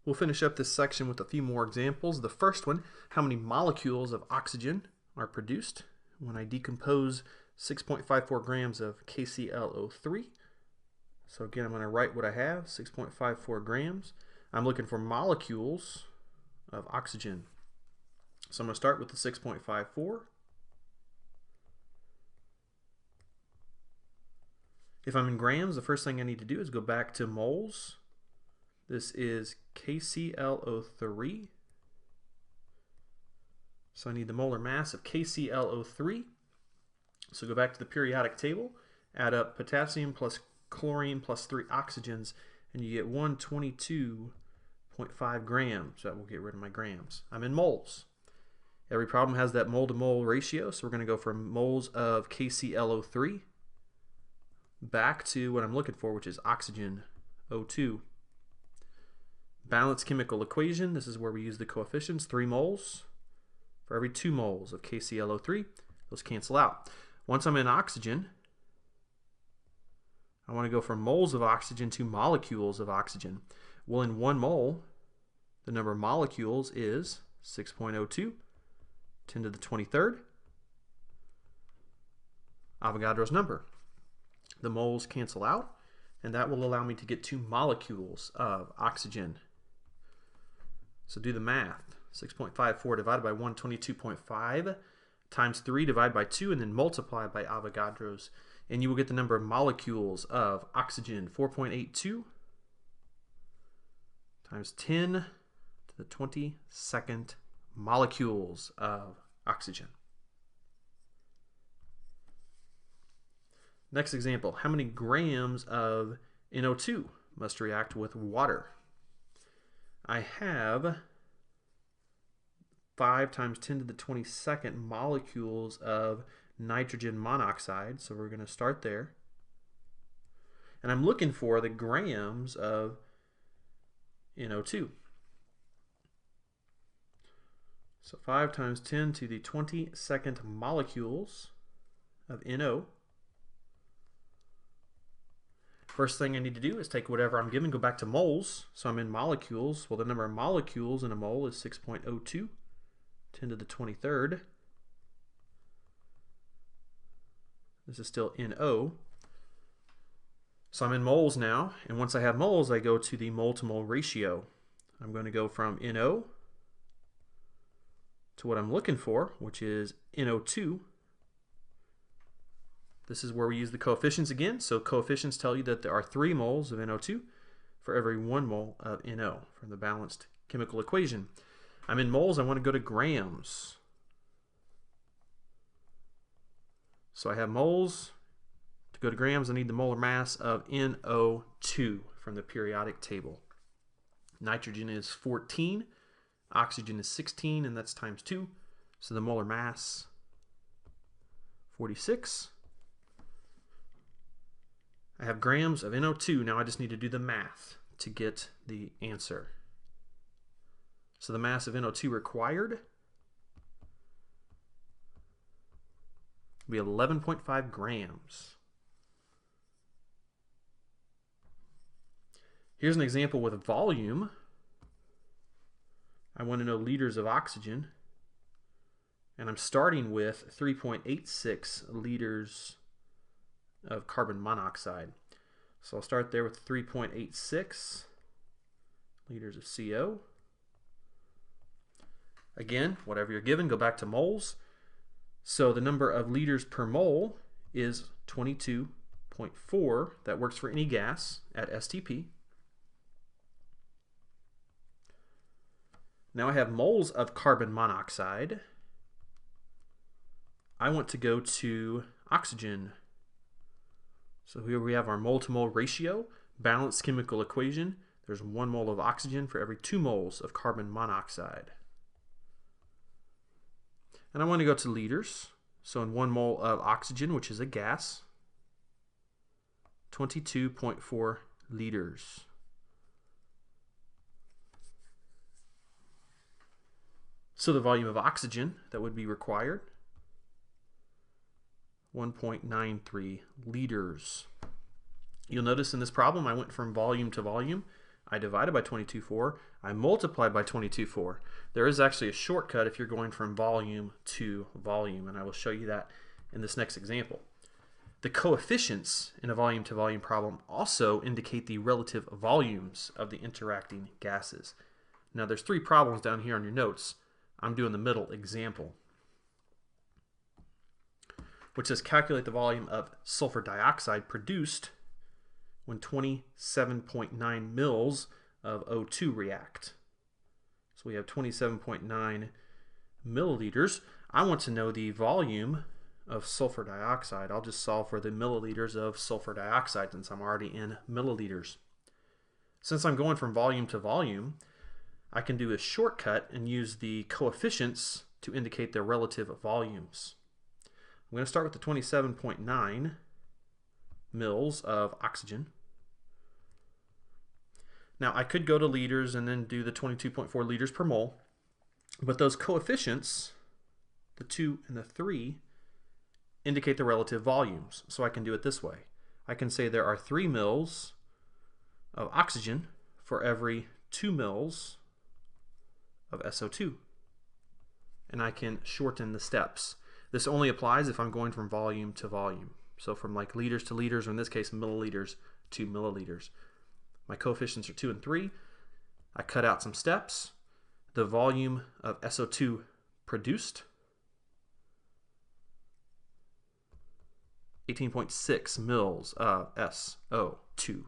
We'll finish up this section with a few more examples. The first one, how many molecules of oxygen are produced when I decompose 6.54 grams of KClO3. So again, I'm going to write what I have, 6.54 grams. I'm looking for molecules of oxygen. So I'm going to start with the 6.54. If I'm in grams, the first thing I need to do is go back to moles. This is KClO3. So I need the molar mass of KClO3. So go back to the periodic table, add up potassium plus chlorine plus 3 oxygens, and you get 122.5 grams. That will get rid of my grams. I'm in moles. Every problem has that mole-to-mole ratio, so we're going to go from moles of KClO3 back to what I'm looking for, which is oxygen, O2. Balanced chemical equation, this is where we use the coefficients, 3 moles for every 2 moles of KClO3. Those cancel out. Once I'm in oxygen, I want to go from moles of oxygen to molecules of oxygen. Well, in 1 mole, the number of molecules is 6.02, 10 to the 23rd, Avogadro's number. The moles cancel out, and that will allow me to get 2 molecules of oxygen. So do the math. 6.54 divided by 122.5 times 3 divided by 2, and then multiply by Avogadro's, and you will get the number of molecules of oxygen, 4.82 times 10 to the 22nd molecules of oxygen. Next example, how many grams of NO2 must react with water? I have 5 times 10 to the 22nd molecules of nitrogen monoxide, so we're going to start there. And I'm looking for the grams of NO2. So 5 times 10 to the 22nd molecules of NO. First thing I need to do is take whatever I'm given, go back to moles. So I'm in molecules. Well, the number of molecules in a mole is 6.02, 10 to the 23rd. This is still NO. So I'm in moles now, and once I have moles, I go to the mole-to-mole ratio. I'm going to go from NO to what I'm looking for, which is NO2. This is where we use the coefficients again. So coefficients tell you that there are 3 moles of NO2 for every 1 mole of NO from the balanced chemical equation. I'm in moles, I want to go to grams. So I have moles. To go to grams, I need the molar mass of NO2 from the periodic table. Nitrogen is 14, oxygen is 16, and that's times 2. So the molar mass, 46. I have grams of NO2. Now I just need to do the math to get the answer. So the mass of NO2 required will be 11.5 grams. Here's an example with volume. I want to know liters of oxygen, and I'm starting with 3.86 liters of carbon monoxide. So I'll start there with 3.86 liters of CO. Again, whatever you're given, go back to moles. So the number of liters per mole is 22.4. That works for any gas at STP. Now I have moles of carbon monoxide. I want to go to oxygen. So here we have our mole-to-mole ratio, balanced chemical equation. There's 1 mole of oxygen for every 2 moles of carbon monoxide. And I want to go to liters. So in 1 mole of oxygen, which is a gas, 22.4 liters. So the volume of oxygen that would be required, 1.93 liters. You'll notice in this problem I went from volume to volume. I divided by 22.4, I multiplied by 22.4. There is actually a shortcut if you're going from volume to volume, and I will show you that in this next example. The coefficients in a volume to volume problem also indicate the relative volumes of the interacting gases. Now there's 3 problems down here on your notes. I'm doing the middle example, which says calculate the volume of sulfur dioxide produced when 27.9 mils of O2 react. So we have 27.9 milliliters. I want to know the volume of sulfur dioxide. I'll just solve for the milliliters of sulfur dioxide since I'm already in milliliters. Since I'm going from volume to volume, I can do a shortcut and use the coefficients to indicate their relative volumes. I'm going to start with the 27.9 mils of oxygen. Now I could go to liters and then do the 22.4 liters per mole, but those coefficients, the 2 and the 3, indicate the relative volumes. So I can do it this way. I can say there are 3 mils of oxygen for every 2 mils of SO2. And I can shorten the steps. This only applies if I'm going from volume to volume. So from like liters to liters, or in this case milliliters to milliliters. My coefficients are 2 and 3. I cut out some steps. The volume of SO2 produced, 18.6 mils of SO2.